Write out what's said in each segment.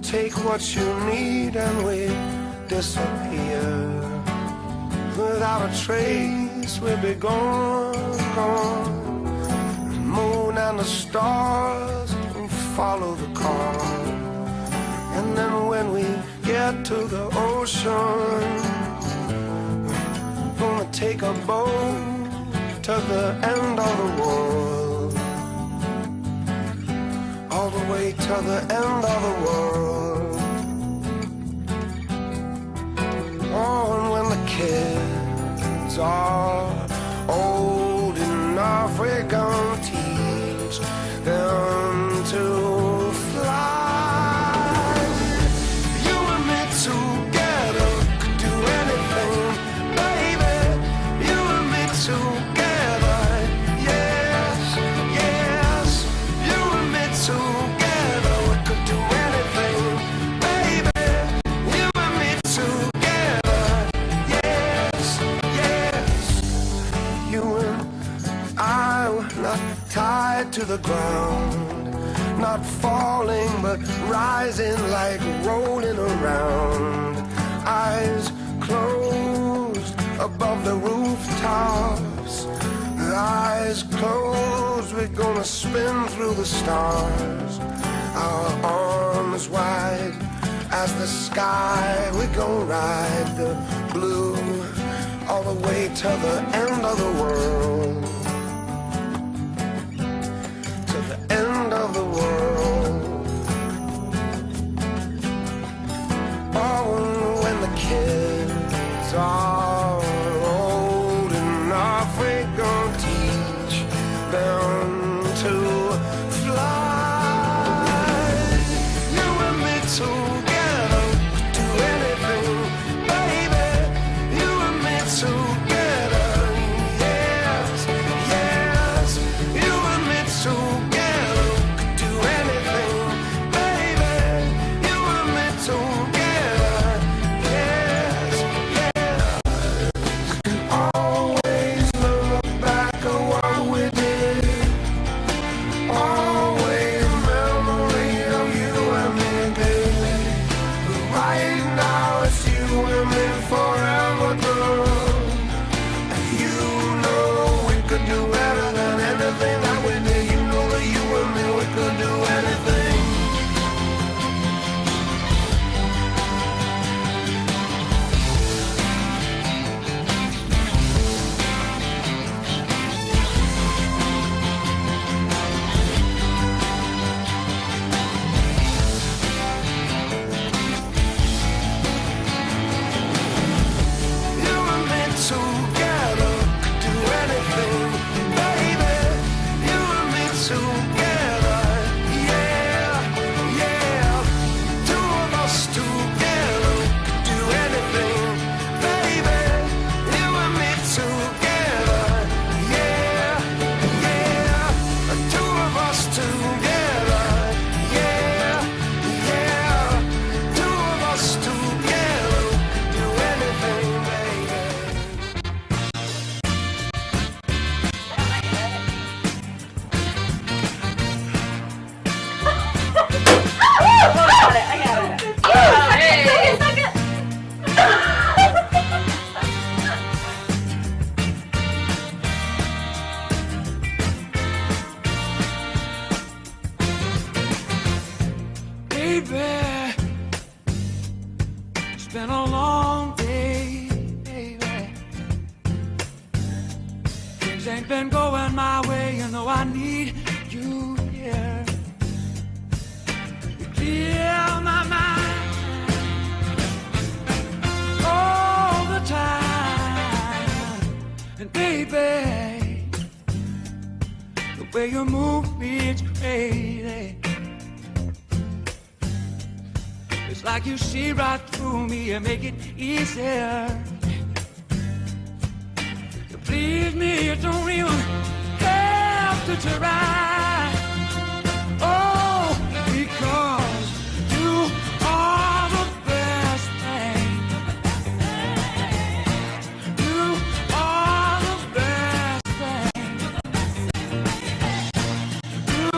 take what you need and we disappear. Without a trace we'll be gone, gone. The moon and the stars will follow the car. And then when we get to the ocean, we're gonna take a boat to the end of the world, all the way to the end of the world. Oh, and when the kids are old enough, we're gonna teach them to fly. You and me together could do anything, baby. You and me together, yes, yes. You and me together, we could do anything, baby. You and me together, yes, yes. You and I were not tied to the ground, not falling but rising like rolling around. Eyes closed above the rooftops, eyes closed, we're gonna spin through the stars. Our arms wide as the sky, we're gonna ride the blue all the way to the end of the world, to the end of the world. Oh, when the kids are old enough, we're gonna teach them to fly. You and me together could do anything, baby. You and me together, yes, yes. You and me together could do anything, baby. You and me together, yes, yes. Always look back at what we did. Always a memory of you and me, baby. But right now it's you and me forever, girl. And you know we could do better than anything that we did. You know that you and me, we could do anything. You and me together could do anything, baby. You and me together, yeah, yeah. Two of us together could do anything, baby. You and me together, yeah, yeah. Two of us together, yeah, yeah. Two of us together could do anything, baby. Baby, it's been a long day, baby. Things ain't been going my way, you know I need you here. You clear my mind all the time. And baby, the way you move me, it's crazy. It's like you see right through me and make it easier. You please me, you don't even have to try. Oh, because you are the best thing. You are the best thing. You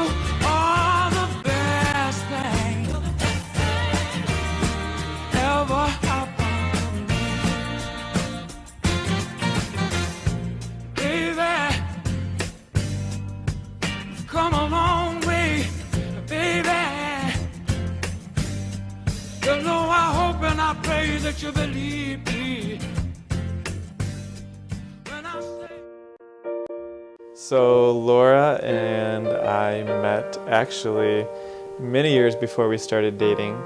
are the best thing. So Laura and I met actually many years before we started dating.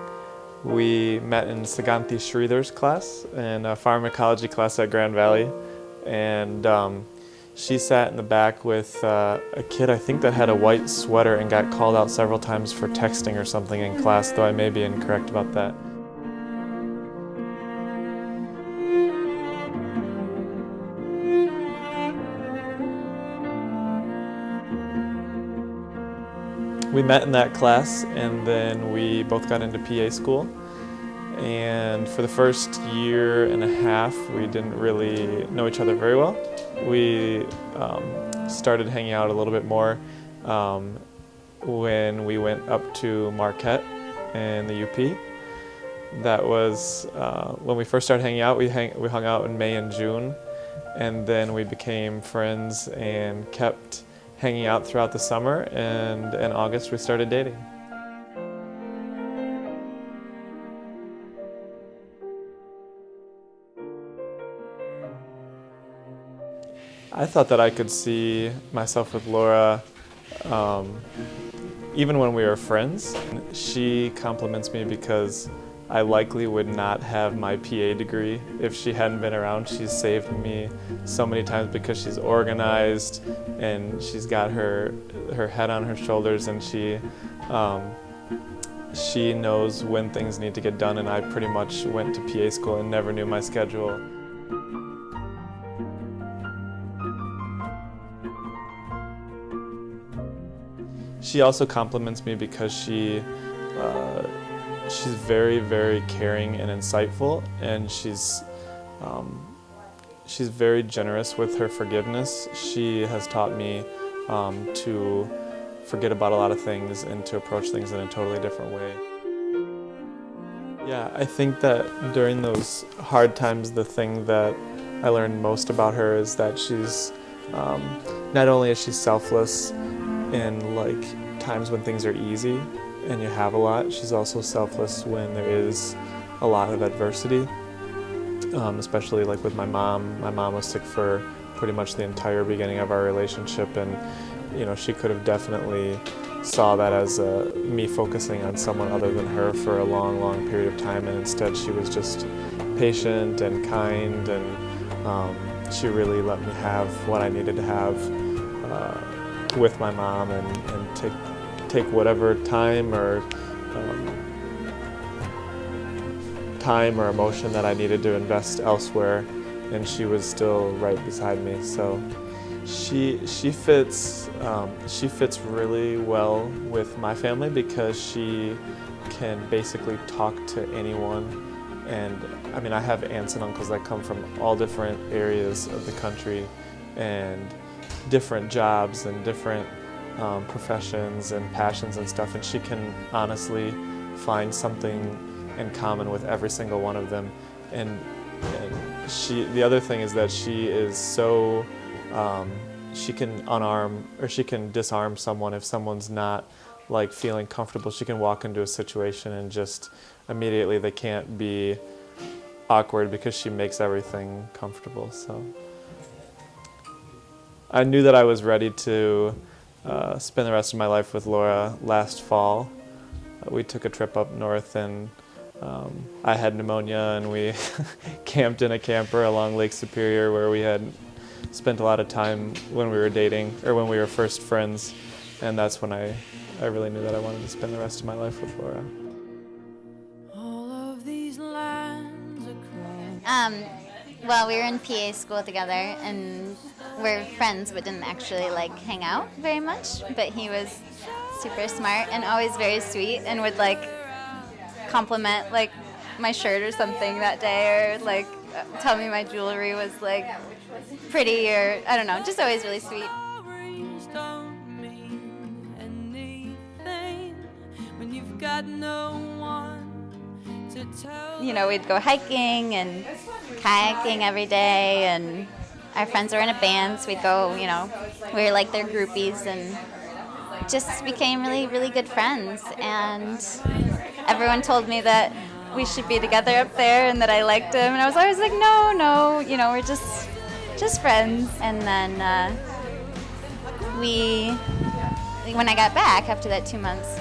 We met in Saganti Sridhar's class, in a pharmacology class at Grand Valley, and she sat in the back with a kid I think that had a white sweater and got called out several times for texting or something in class, though I may be incorrect about that. We met in that class, and then we both got into PA school. And for the first year and a half, we didn't really know each other very well. We started hanging out a little bit more when we went up to Marquette in the UP. That was when we first started hanging out. We hung out in May and June, and then we became friends and kept hanging out throughout the summer, and in August we started dating. I thought that I could see myself with Laura even when we were friends. She compliments me because I likely would not have my PA degree if she hadn't been around. She's saved me so many times because she's organized and she's got her head on her shoulders, and she knows when things need to get done, and I pretty much went to PA school and never knew my schedule. She also compliments me because she's very, very caring and insightful, and she's very generous with her forgiveness. She has taught me to forget about a lot of things and to approach things in a totally different way. Yeah, I think that during those hard times, the thing that I learned most about her is that she's, not only is she selfless in like times when things are easy and you have a lot, she's also selfless when there is a lot of adversity, especially like with my mom. My mom was sick for pretty much the entire beginning of our relationship, and you know, she could have definitely saw that as me focusing on someone other than her for a long, long period of time, and instead she was just patient and kind, and she really let me have what I needed to have with my mom, and take whatever time or emotion that I needed to invest elsewhere, and she was still right beside me. So she fits really well with my family because she can basically talk to anyone. And I mean, I have aunts and uncles that come from all different areas of the country and different jobs and different professions and passions and stuff, and she can honestly find something in common with every single one of them. And the other thing is that she is so she can disarm someone if someone's not like feeling comfortable. She can walk into a situation and just immediately they can't be awkward because she makes everything comfortable. So I knew that I was ready to spend the rest of my life with Laura last fall. We took a trip up north, and I had pneumonia, and we camped in a camper along Lake Superior where we had spent a lot of time when we were dating, or when we were first friends, and that's when I really knew that I wanted to spend the rest of my life with Laura. Well, we were in PA school together, and we're friends but didn't actually like hang out very much, but he was super smart and always very sweet and would like compliment like my shirt or something that day, or like tell me my jewelry was like pretty, or I don't know, just always really sweet. You know, we'd go hiking and kayaking every day, and our friends were in a band, so we'd go, you know, we were like their groupies, and just became really, really good friends. And everyone told me that we should be together up there and that I liked him. And I was always like, no, you know, we're just friends. And then when I got back after that 2 months,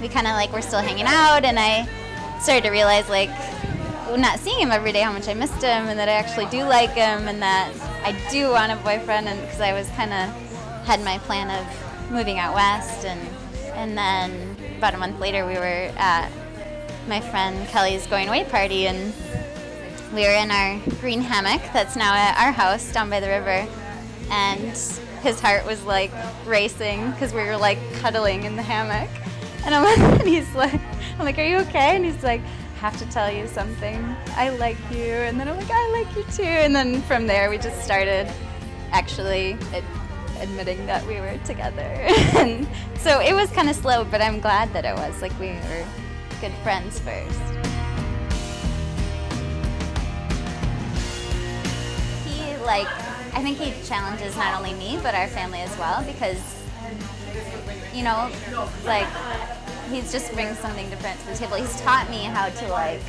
we kind of like were still hanging out, and I started to realize like not seeing him every day how much I missed him, and that I actually do like him, and that I do want a boyfriend, and because I was kind of had my plan of moving out west, and then about a month later we were at my friend Kelly's going away party, and we were in our green hammock that's now at our house down by the river, and his heart was like racing because we were like cuddling in the hammock, and I'm like, are you okay? And he's like, I have to tell you something. I like you. And then I'm like, I like you too. And then from there we just started actually admitting that we were together. And so it was kind of slow, but I'm glad that it was. Like, we were good friends first. I think he challenges not only me, but our family as well, because, you know, like, he just brings something different to the table. He's taught me how to, like,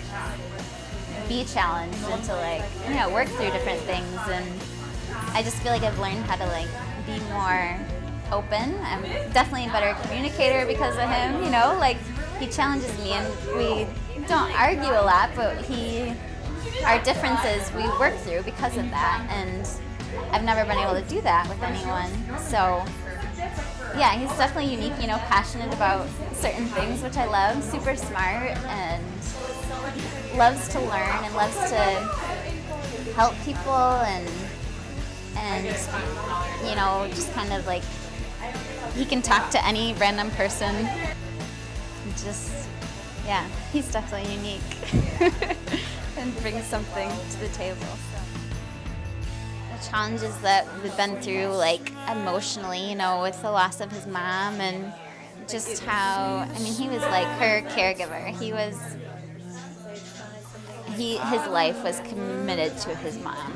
be challenged and to, like, you know, work through different things. And I just feel like I've learned how to, like, be more open. I'm definitely a better communicator because of him, you know? Like, he challenges me, and we don't argue a lot, but our differences we work through because of that. And I've never been able to do that with anyone. So yeah, he's definitely unique, you know, passionate about certain things, which I love, super smart, and loves to learn and loves to help people, and you know, just kind of like, he can talk to any random person. Just, yeah, he's definitely unique and brings something to the table. The challenges that we've been through, like, emotionally, you know, with the loss of his mom, and just how, I mean, he was like her caregiver. His life was committed to his mom.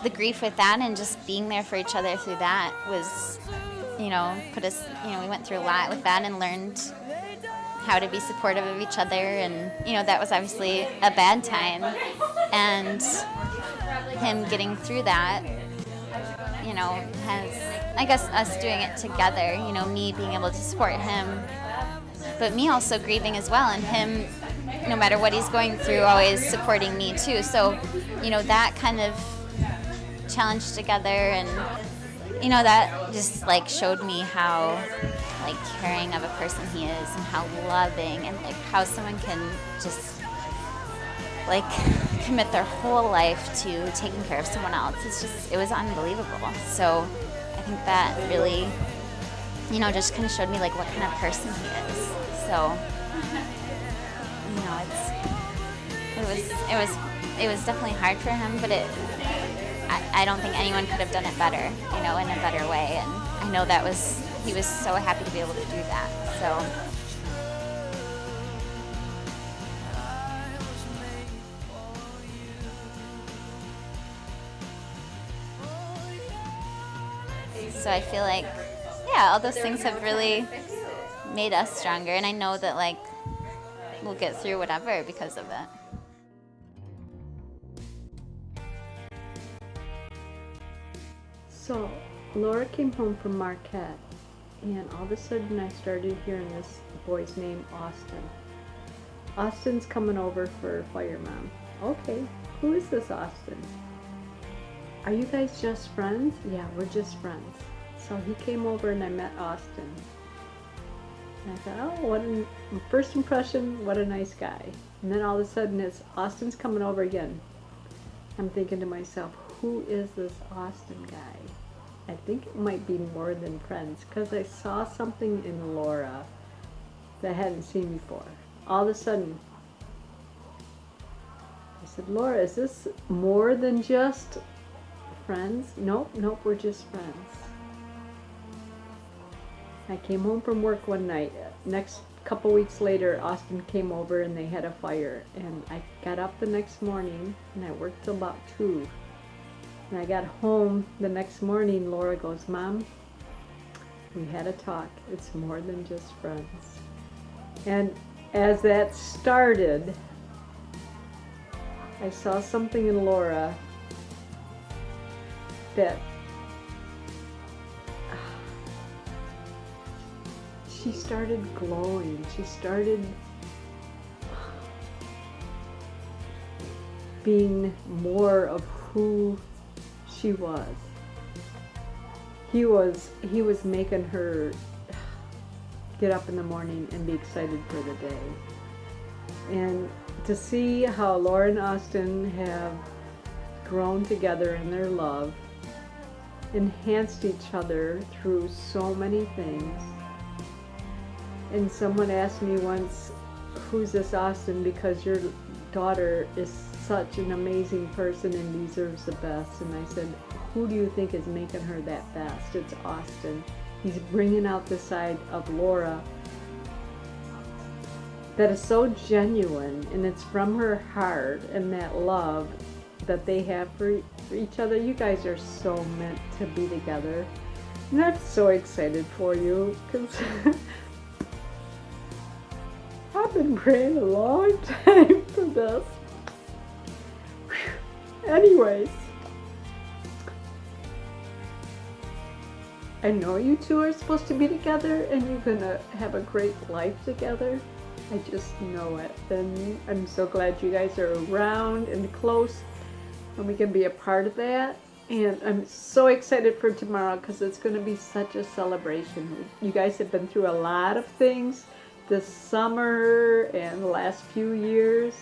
The grief with that and just being there for each other through that was, you know, we went through a lot with that and learned how to be supportive of each other. And, you know, that was obviously a bad time. And him getting through that, you know, has, I guess, us doing it together, you know, me being able to support him, but me also grieving as well, and him, no matter what he's going through, always supporting me too. So, you know, that kind of challenge together, and, you know, that just like showed me how like caring of a person he is, and how loving, and like how someone can just like commit their whole life to taking care of someone else. It was unbelievable. So I think that really, you know, just kind of showed me like what kind of person he is. So, you know, it was definitely hard for him, but I don't think anyone could have done it better, you know, in a better way. And I know he was so happy to be able to do that. So. So I feel like, yeah, all those things have really made us stronger, and I know that, like, we'll get through whatever because of it. So Laura came home from Marquette, and all of a sudden I started hearing this boy's name, Austin. Austin's coming over for Fire Mom. Okay, who is this Austin? Are you guys just friends? Yeah, we're just friends. So he came over and I met Austin. And I thought, oh, first impression, what a nice guy. And then all of a sudden it's Austin's coming over again. I'm thinking to myself, who is this Austin guy? I think it might be more than friends, because I saw something in Laura that I hadn't seen before. All of a sudden, I said, Laura, is this more than just friends? Nope, we're just friends. I came home from work one night. Next couple weeks later, Austin came over and they had a fire. And I got up the next morning and I worked till about 2. And I got home the next morning, Laura goes, Mom, we had a talk. It's more than just friends. And as that started, I saw something in Laura that she started glowing. She started being more of who she was. He was making her get up in the morning and be excited for the day. And to see how Laura and Austin have grown together in their love, enhanced each other through so many things. And someone asked me once, who's this Austin? Because your daughter is such an amazing person and deserves the best. And I said, who do you think is making her that best? It's Austin. He's bringing out the side of Laura that is so genuine, and it's from her heart and that love that they have for each other. You guys are so meant to be together. And I'm so excited for you because I've been praying a long time for this. Anyways, I know you two are supposed to be together and you're gonna have a great life together. I just know it. And I'm so glad you guys are around and close and we can be a part of that. And I'm so excited for tomorrow because it's going to be such a celebration. You guys have been through a lot of things this summer and the last few years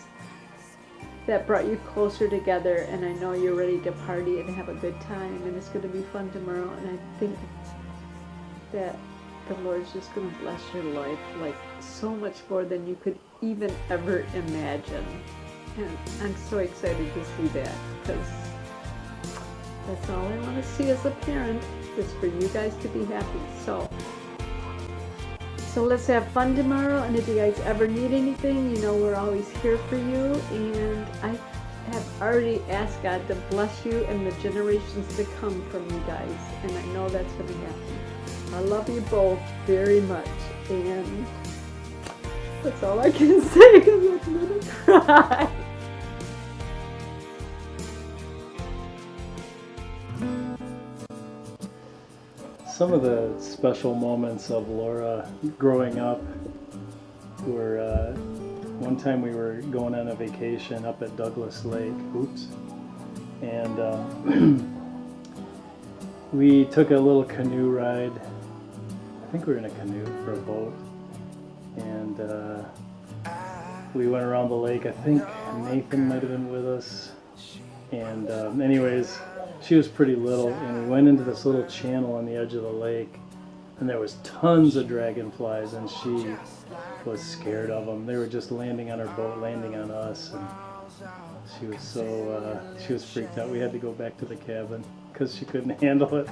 that brought you closer together, and I know you're ready to party and have a good time, and it's going to be fun tomorrow. And I think that the Lord's just going to bless your life like so much more than you could even ever imagine. And I'm so excited to see that because that's all I want to see as a parent is for you guys to be happy. So let's have fun tomorrow, and if you guys ever need anything, you know we're always here for you. And I have already asked God to bless you and the generations to come from you guys, and I know that's going to happen. I love you both very much, and that's all I can say because I'm going to cry. Some of the special moments of Laura growing up were one time we were going on a vacation up at Douglas Lake. And we took a little canoe ride. I think we were in a canoe for a boat. And we went around the lake. I think Nathan might have been with us. And anyways, she was pretty little, and we went into this little channel on the edge of the lake, and there was tons of dragonflies, and she was scared of them. They were just landing on her boat, landing on us, and she was freaked out. We had to go back to the cabin because she couldn't handle it.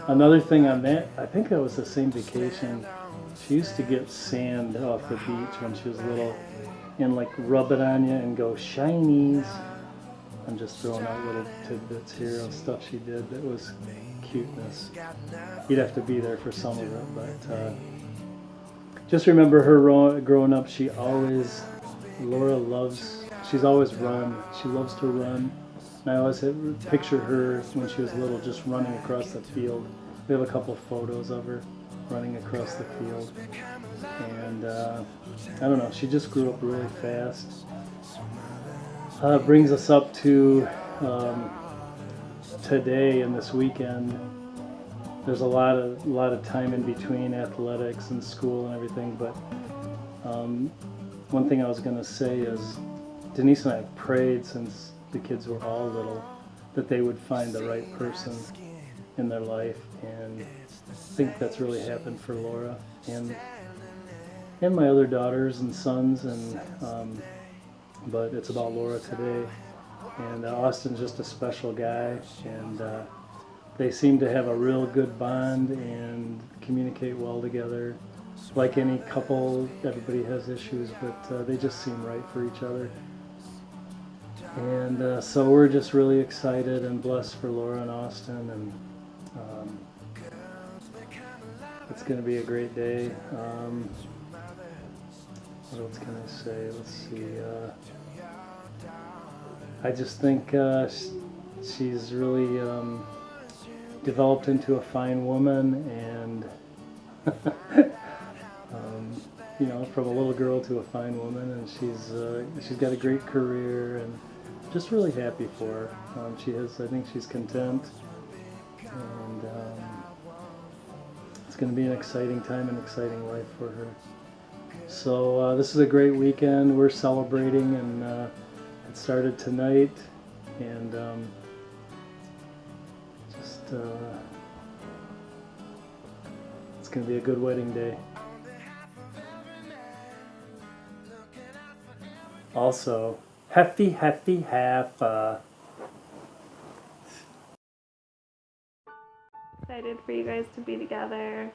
Another thing on that, I think that was the same vacation, she used to get sand off the beach when she was little and like rub it on you and go shinies. I'm just throwing out little tidbits here of stuff she did that was cuteness. You'd have to be there for some of it, but just remember her growing up. She's always run. She loves to run. And I always picture her when she was little just running across the field. We have a couple of photos of her running across the field. And I don't know, she just grew up really fast. Brings us up to today and this weekend. There's a lot of time in between athletics and school and everything, but one thing I was going to say is Denise and I have prayed since the kids were all little that they would find the right person in their life, and I think that's really happened for Laura and my other daughters and sons, and but it's about Laura today. And Austin's just a special guy, and they seem to have a real good bond and communicate well together. Like any couple, everybody has issues, but they just seem right for each other. And so we're just really excited and blessed for Laura and Austin, and it's going to be a great day. What else can I say? Let's see. I just think she's really developed into a fine woman, and you know, from a little girl to a fine woman, and she's got a great career, and just really happy for her. I think she's content, and it's going to be an exciting time, an exciting life for her. So this is a great weekend. We're celebrating, and it started tonight, and it's going to be a good wedding day. Also, hefty half. Excited for you guys to be together.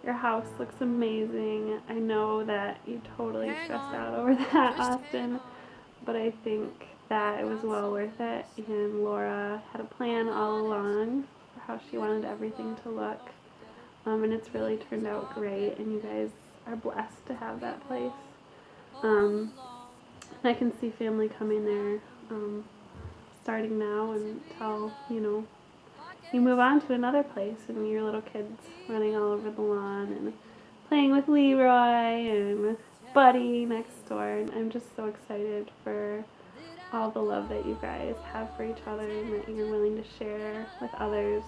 Your house looks amazing. I know that you totally stressed out over that, Austin, but I think that it was well worth it, and Laura had a plan all along for how she wanted everything to look, and it's really turned out great, and you guys are blessed to have that place. I can see family coming there starting now until, you know, you move on to another place and your little kids running all over the lawn and playing with Leroy and Buddy next door. And I'm just so excited for all the love that you guys have for each other and that you're willing to share with others.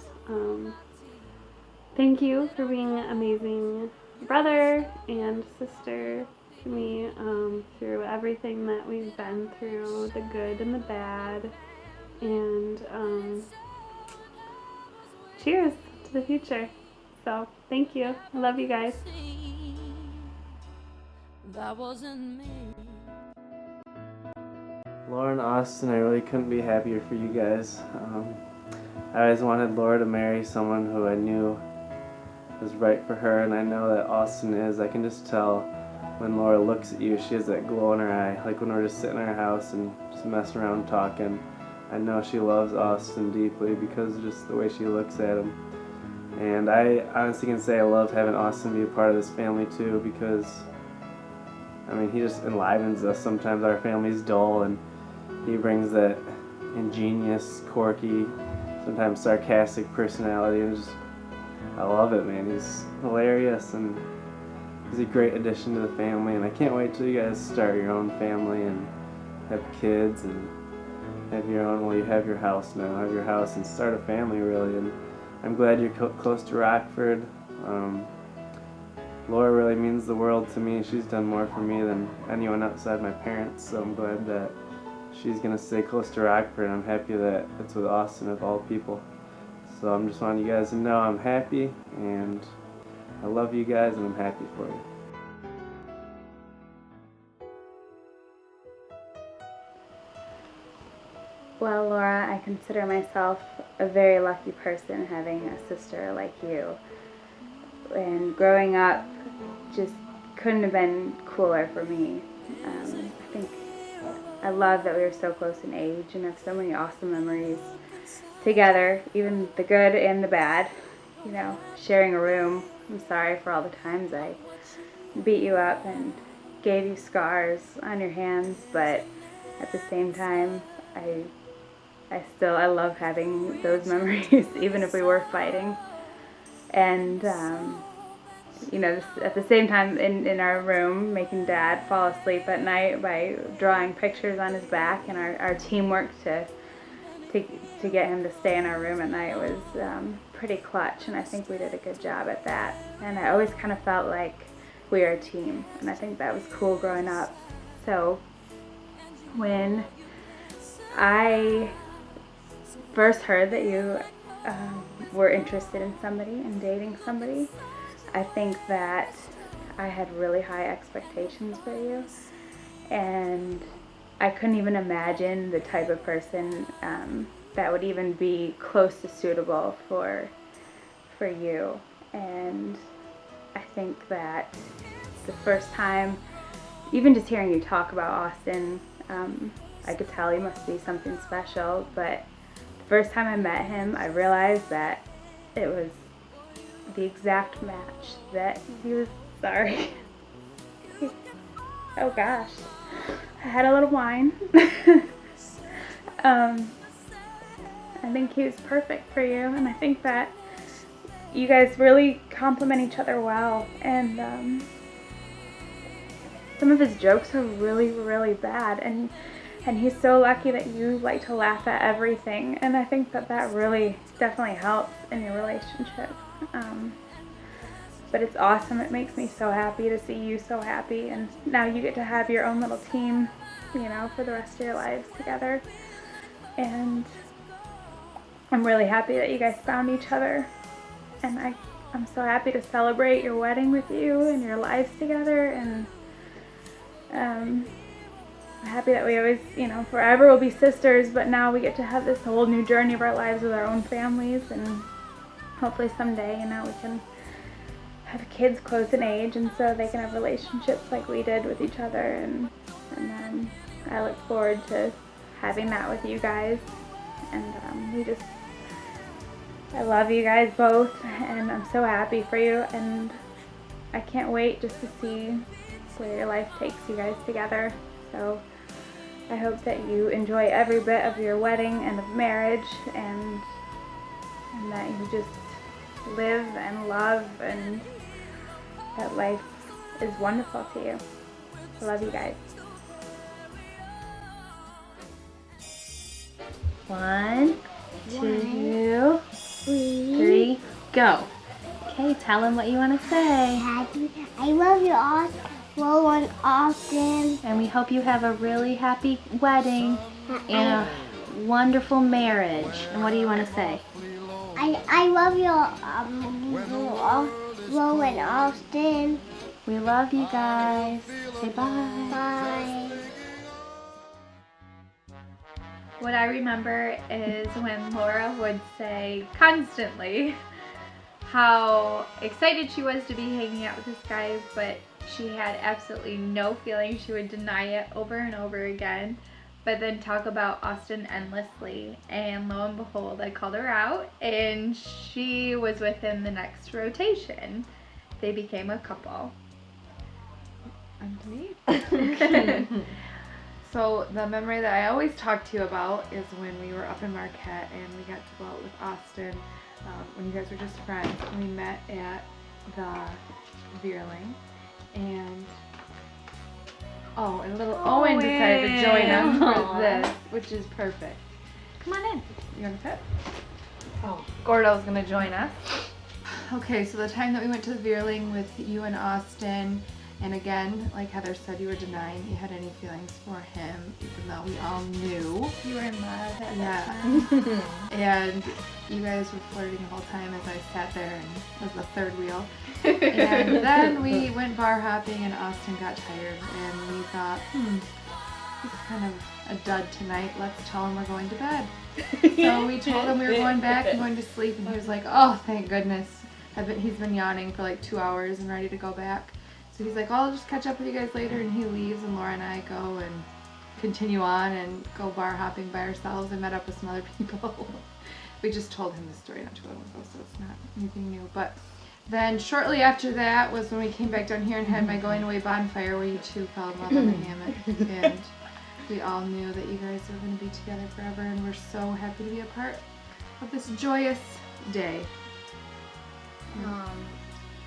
Thank you for being an amazing brother and sister to me through everything that we've been through, the good and the bad. And cheers to the future. So thank you. I love you guys. That wasn't me. Laura and Austin, I really couldn't be happier for you guys. I always wanted Laura to marry someone who I knew was right for her, and I know that Austin is. I can just tell when Laura looks at you, she has that glow in her eye, like when we're just sitting in our house and just messing around talking. I know she loves Austin deeply because of just the way she looks at him. And I honestly can say I love having Austin be a part of this family too, because I mean, he just enlivens us. Sometimes our family's dull, and he brings that ingenious, quirky, sometimes sarcastic personality, and just, I love it, man. He's hilarious, and he's a great addition to the family, and I can't wait till you guys start your own family and have kids and have your own, well, you have your house now, have your house and start a family, really. And I'm glad you're close to Rockford. Laura really means the world to me. She's done more for me than anyone outside my parents, so I'm glad that she's going to stay close to Rockford, and I'm happy that it's with Austin of all people. So I'm just wanting you guys to know I'm happy, and I love you guys, and I'm happy for you. Well, Laura, I consider myself a very lucky person having a sister like you. And growing up just couldn't have been cooler for me. I love that we were so close in age and have so many awesome memories together, even the good and the bad. You know, sharing a room. I'm sorry for all the times I beat you up and gave you scars on your hands, but at the same time, I love having those memories, even if we were fighting. And, you know, at the same time in our room, making Dad fall asleep at night by drawing pictures on his back, and our teamwork to get him to stay in our room at night was pretty clutch, and I think we did a good job at that. And I always kind of felt like we were a team, and I think that was cool growing up. So when I first heard that you were interested in somebody and dating somebody, I think that I had really high expectations for you, and I couldn't even imagine the type of person that would even be close to suitable for you. And I think that the first time, even just hearing you talk about Austin, I could tell he must be something special, but the first time I met him, I realized that it was the exact match that he was, sorry. Oh gosh, I had a little wine. I think he was perfect for you, and I think that you guys really complement each other well. And some of his jokes are really, really bad, and he's so lucky that you like to laugh at everything, and I think that that really definitely helps in your relationship. But it's awesome. It makes me so happy to see you so happy, and now you get to have your own little team, you know, for the rest of your lives together. And I'm really happy that you guys found each other, and I'm so happy to celebrate your wedding with you and your lives together. And I'm happy that we always, you know, forever will be sisters, but now we get to have this whole new journey of our lives with our own families, and hopefully someday, you know, we can have kids close in age, and so they can have relationships like we did with each other. And I look forward to having that with you guys. And I love you guys both, and I'm so happy for you, and I can't wait just to see where your life takes you guys together. So I hope that you enjoy every bit of your wedding and of marriage, and that you just live and love, and that life is wonderful to you. I love you guys. 1, 2, 3, go. Okay, tell them what you want to say. I love you all, Flo and Austin. And we hope you have a really happy wedding and a wonderful marriage. And what do you want to say? I love you, Flo and Austin. We love you guys. Say bye. Bye. What I remember is when Laura would say constantly how excited she was to be hanging out with this guy, but she had absolutely no feeling. She would deny it over and over again, but then talk about Austin endlessly. And lo and behold, I called her out, and she was with him the next rotation. They became a couple. On to me. So the memory that I always talk to you about is when we were up in Marquette and we got to go out with Austin when you guys were just friends. We met at the Veerling, and little Owen decided to join us for this, which is perfect. Come on in. You want to sit? Oh, Gordo's gonna join us. Okay, so the time that we went to the Veerling with you and Austin, and again, like Heather said, you were denying you had any feelings for him, even though we all knew. You were in love at that time. And you guys were flirting the whole time as I sat there and was the third wheel. And then we went bar hopping and Austin got tired and we thought, he's kind of a dud tonight. Let's tell him we're going to bed. So we told him we were going back and going to sleep, and he was like, oh, thank goodness. He's been yawning for like 2 hours and ready to go back. So he's like, I'll just catch up with you guys later, and he leaves, and Laura and I go and continue on and go bar hopping by ourselves. I met up with some other people. We just told him the story not too long ago, so it's not anything new. But then shortly after that was when we came back down here and had my going away bonfire where you two fell in love in the hammock. And we all knew that you guys were going to be together forever, and we're so happy to be a part of this joyous day.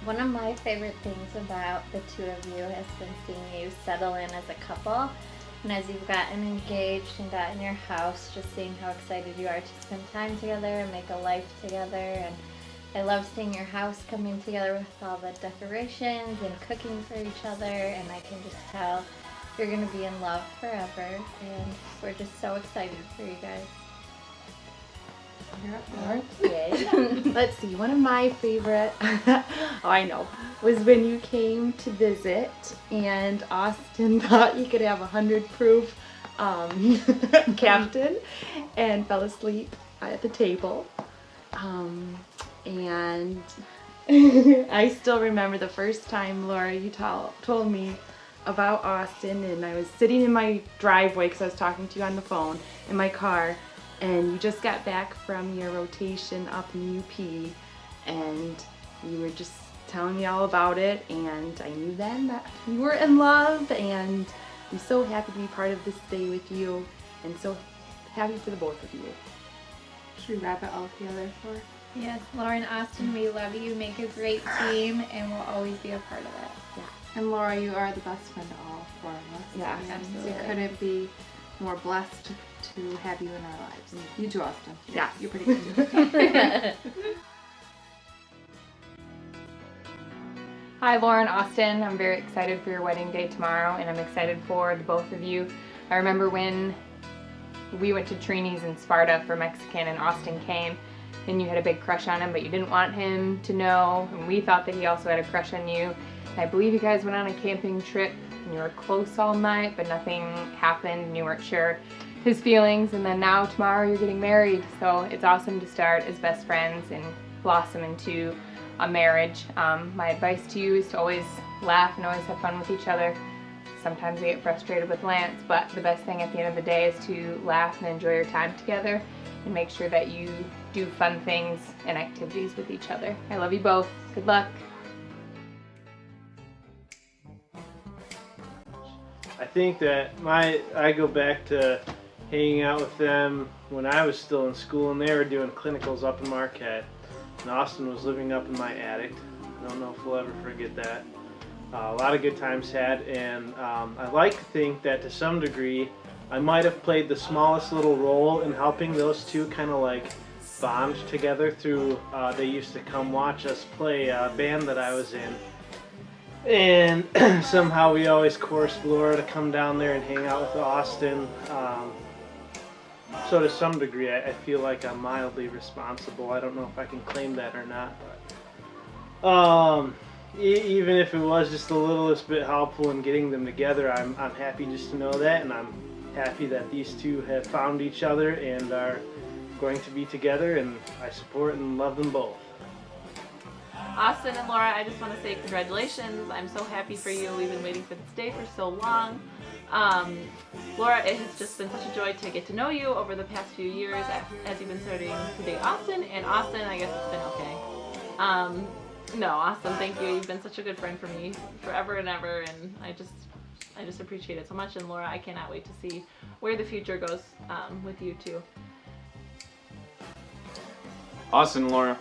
One of my favorite things about the two of you has been seeing you settle in as a couple. And as you've gotten engaged and gotten your house, just seeing how excited you are to spend time together and make a life together. And I love seeing your house coming together with all the decorations and cooking for each other. And I can just tell you're going to be in love forever. And we're just so excited for you guys. Let's see, one of my favorite, was when you came to visit and Austin thought you could have 100 proof captain and fell asleep at the table. And I still remember the first time, Laura, you told me about Austin, and I was sitting in my driveway because I was talking to you on the phone in my car. And you just got back from your rotation up in UP, and you were just telling me all about it, and I knew then that you were in love, and I'm so happy to be part of this day with you, and so happy for the both of you. Should we wrap it all together for? Yes, Laura and Austin, we love you. Make a great team, and we'll always be a part of it. Yeah. And Laura, you are the best friend to all four of us. Yeah, and absolutely. We couldn't be more blessed to have you in our lives. You too, Austin. Yeah. You're pretty good. Hi, Laura and Austin. I'm very excited for your wedding day tomorrow, and I'm excited for the both of you. I remember when we went to Trini's in Sparta for Mexican and Austin came, and you had a big crush on him, but you didn't want him to know, and we thought that he also had a crush on you. And I believe you guys went on a camping trip, and you were close all night, but nothing happened, and you weren't sure his feelings, and then now tomorrow you're getting married, so it's awesome to start as best friends and blossom into a marriage. My advice to you is to always laugh and always have fun with each other. Sometimes I get frustrated with Lance, but the best thing at the end of the day is to laugh and enjoy your time together and make sure that you do fun things and activities with each other. I love you both. Good luck. I think that I go back to hanging out with them when I was still in school, and they were doing clinicals up in Marquette. And Austin was living up in my attic. I don't know if we'll ever forget that. A lot of good times had, and I like to think that to some degree I might have played the smallest little role in helping those two kind of like bond together through, they used to come watch us play a band that I was in. And somehow we always coerced Laura to come down there and hang out with Austin. So to some degree, I feel like I'm mildly responsible. I don't know if I can claim that or not, but even if it was just the littlest bit helpful in getting them together, I'm happy just to know that, and I'm happy that these two have found each other and are going to be together, and I support and love them both. Austin and Laura, I just want to say congratulations. I'm so happy for you. We've been waiting for this day for so long. Laura, it has just been such a joy to get to know you over the past few years as you've been starting to date Austin. And Austin, I guess it's been okay. No, Austin, thank you. You've been such a good friend for me forever and ever, and I just appreciate it so much. And Laura, I cannot wait to see where the future goes with you too. Austin and Laura,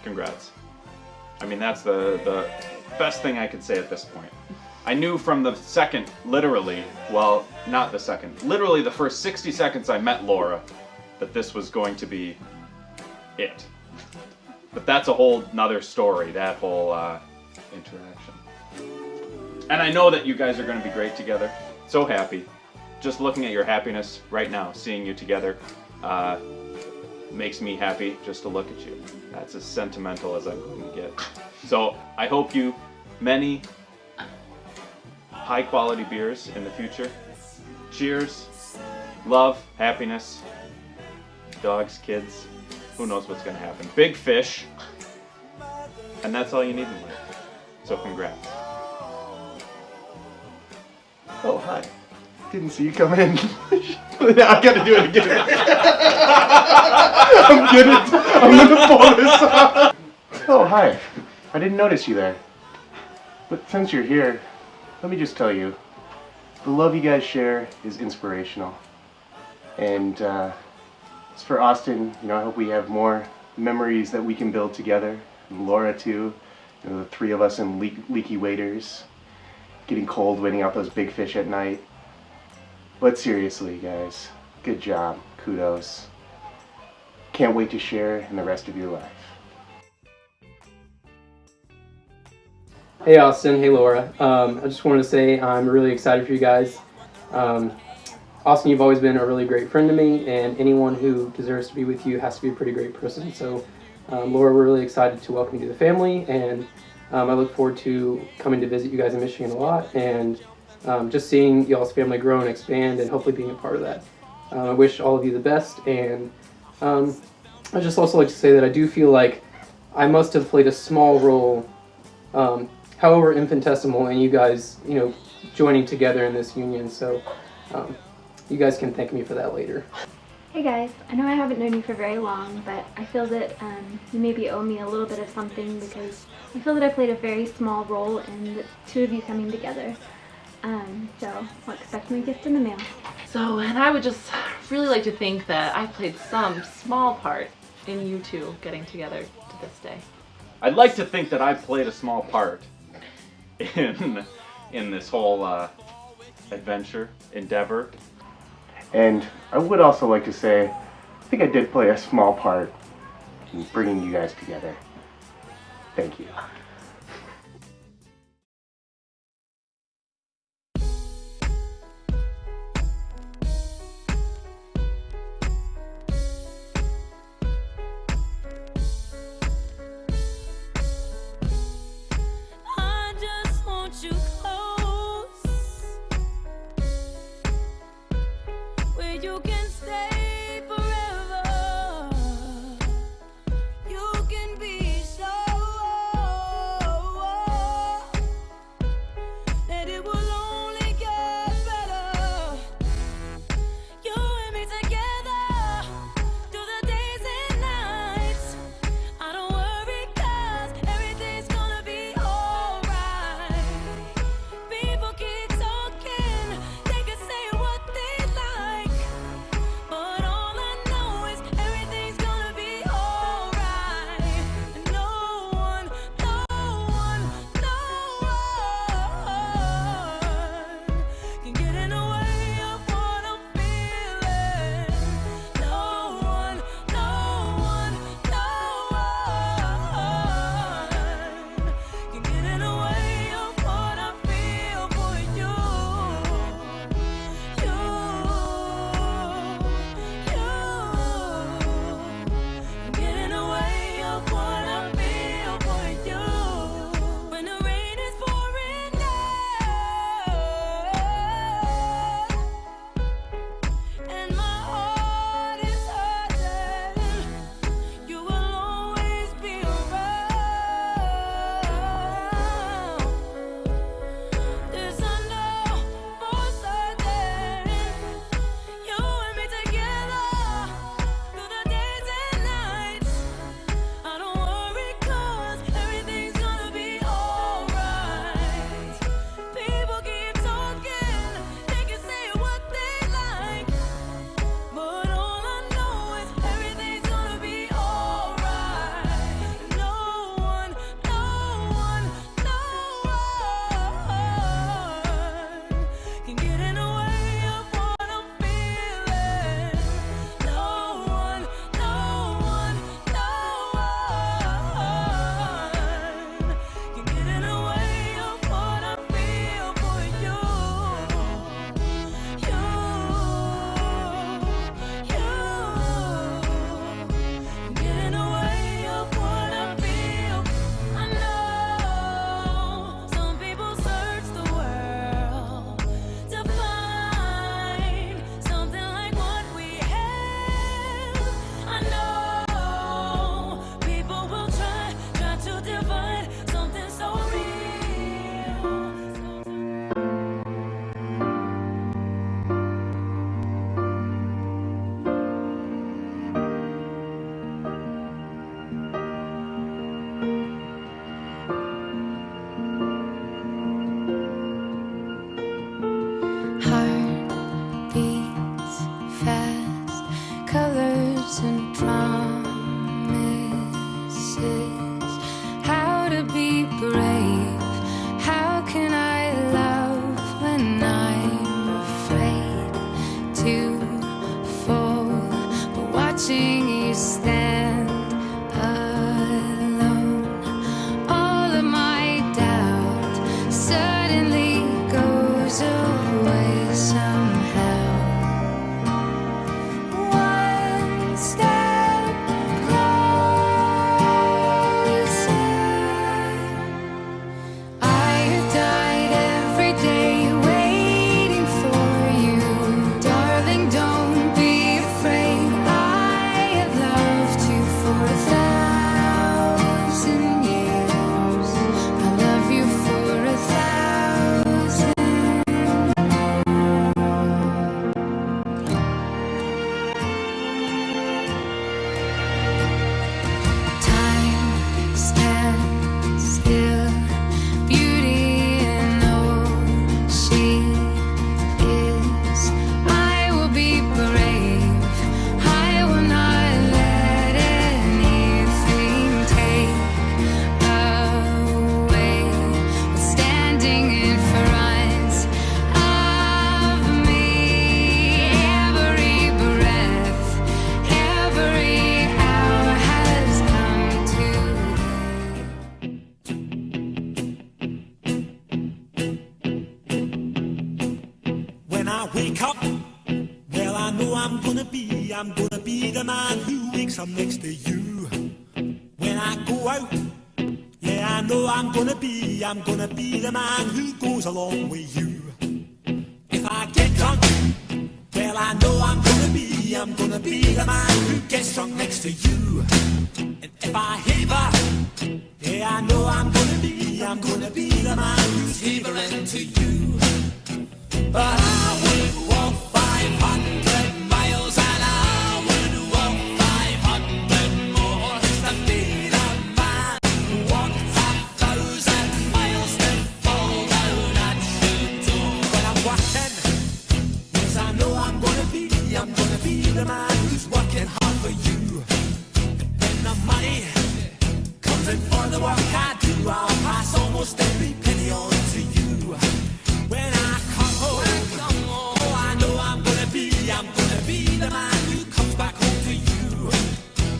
congrats. I mean, that's the best thing I could say at this point. I knew from the second, literally, well, not the second, literally the first 60 seconds I met Laura, that this was going to be it. But that's a whole nother story, that whole interaction. And I know that you guys are going to be great together. So happy. Just looking at your happiness right now, seeing you together, makes me happy just to look at you. That's as sentimental as I'm going to get. So I hope you many high quality beers in the future. Cheers, love, happiness, dogs, kids, who knows what's going to happen. Big fish, and that's all you need in life. So congrats. Oh, hi. Didn't see you come in. I gotta do it again. I'm gonna pull this off. Oh, hi. I didn't notice you there. But since you're here, let me just tell you, the love you guys share is inspirational. And as for Austin, I hope we have more memories that we can build together. And Laura too, the three of us in leaky waders, getting cold, waiting out those big fish at night. But seriously, guys, good job, kudos. Can't wait to share in the rest of your life. Hey Austin, hey Laura. I just wanted to say I'm really excited for you guys. Austin, you've always been a really great friend to me, and anyone who deserves to be with you has to be a pretty great person. So Laura, we're really excited to welcome you to the family, and I look forward to coming to visit you guys in Michigan a lot, and just seeing y'all's family grow and expand, and hopefully being a part of that. I wish all of you the best, and I just also like to say that I do feel like I must have played a small role, however infinitesimal, in you guys, joining together in this union. So you guys can thank me for that later. Hey guys, I know I haven't known you for very long, but I feel that you maybe owe me a little bit of something, because I feel that I played a very small role in the two of you coming together. So I'll expect my gift in the mail. So, and I would just really like to think that I played some small part in you two getting together to this day. I'd like to think that I played a small part in this whole adventure, endeavor. And I would also like to say, I think I did play a small part in bringing you guys together. Thank you. I just want you close, where you can stay forever. You can be so I'm gonna be the man who wakes up next to you when I go out. Yeah, I know I'm gonna be the man who goes along with you. If I get drunk, well, I know I'm gonna be the man who gets drunk next to you. And if I haver, yeah, I know I'm gonna be the man who's havering to you. But I would walk 500 miles and I would walk 500 more to be the man who walked 1,000 miles to fall down at your door. When I'm walking, yes, I know I'm gonna be the man who's working hard for you. And when the money comes in for the work I do, I'll pass almost every penny on to you. When I come home, oh, I know I'm gonna be the man who comes back home to you.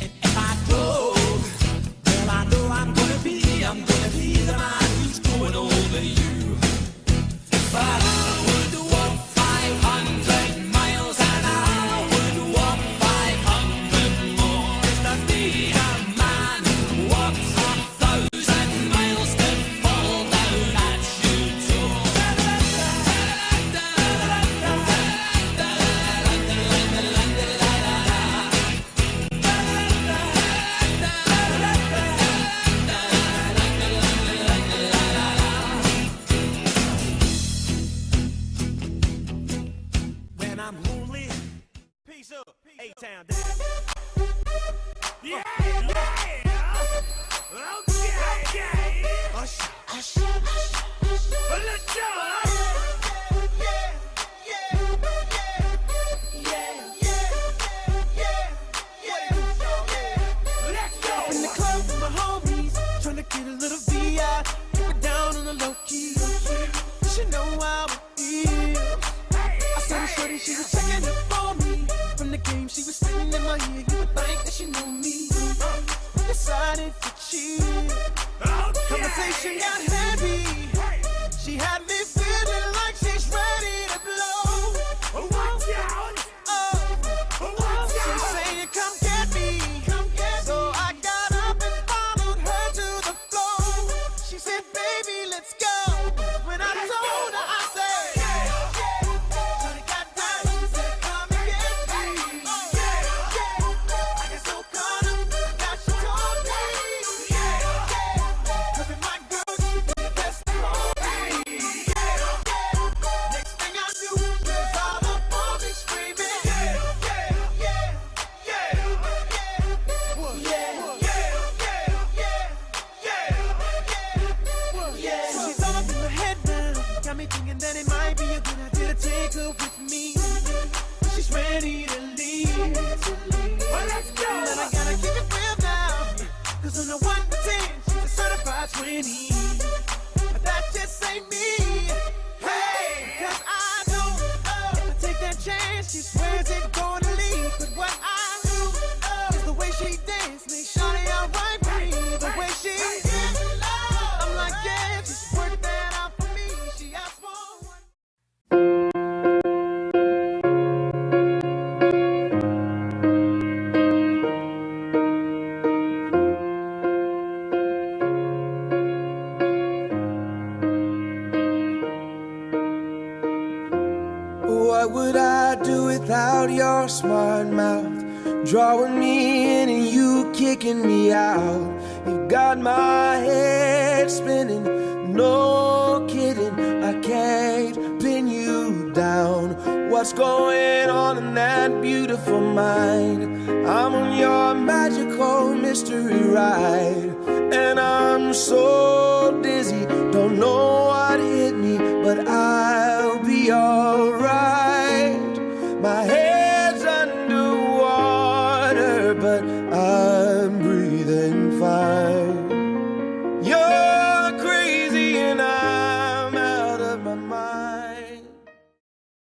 And if I drove, well, I know I'm gonna be the man who's going over you. But I would walk 500 miles and I would walk 500 more to be the man who walks 1,000 miles to fall down at your door. When I'm lonely, peace up, A-Town down. Yeah, yeah, okay. Hush, hush, hush, let's go. Let's go. In the club with my homies, trying to get a little VI, keep it down on the low key. You should know how it feels. I saw the shorty, she was checking up for me. From the game, she was spitting in my ear. You would think that she knew me. Decided to cheat. Conversation got heavy. She had me feeling like she's ready to blow. Watch out! She saying, "Come get me." So I got up and followed her to the floor. She said, "Baby, let's go." When I told her, I said, "Shorty got down, she said, come and get me." I get so caught up that she told me, "Cause my girl, she did the best for me." Next thing I knew, she was all up on me screaming, So she's all up in my head now, got me thinking that it might be a good idea to take her with me. She's ready to leave. Well, let's go. And I gotta keep it real now, cause on the 1 to 10, she's a certified 20. But that just ain't me. Hey, cause I know if I take that chance, she swears it's gonna leave. But what I do is the way she dance, make shawty alright with me. The way she I'm like, yeah, just work that out for me. She asked for one. What would I do without your smart mouth? Drawing me in and you kicking me out. You got my head spinning, no kidding. I can't pin you down. What's going on in that beautiful mind? I'm on your magical mystery ride, and I'm so dizzy, don't know what hit me, but I'll be alright.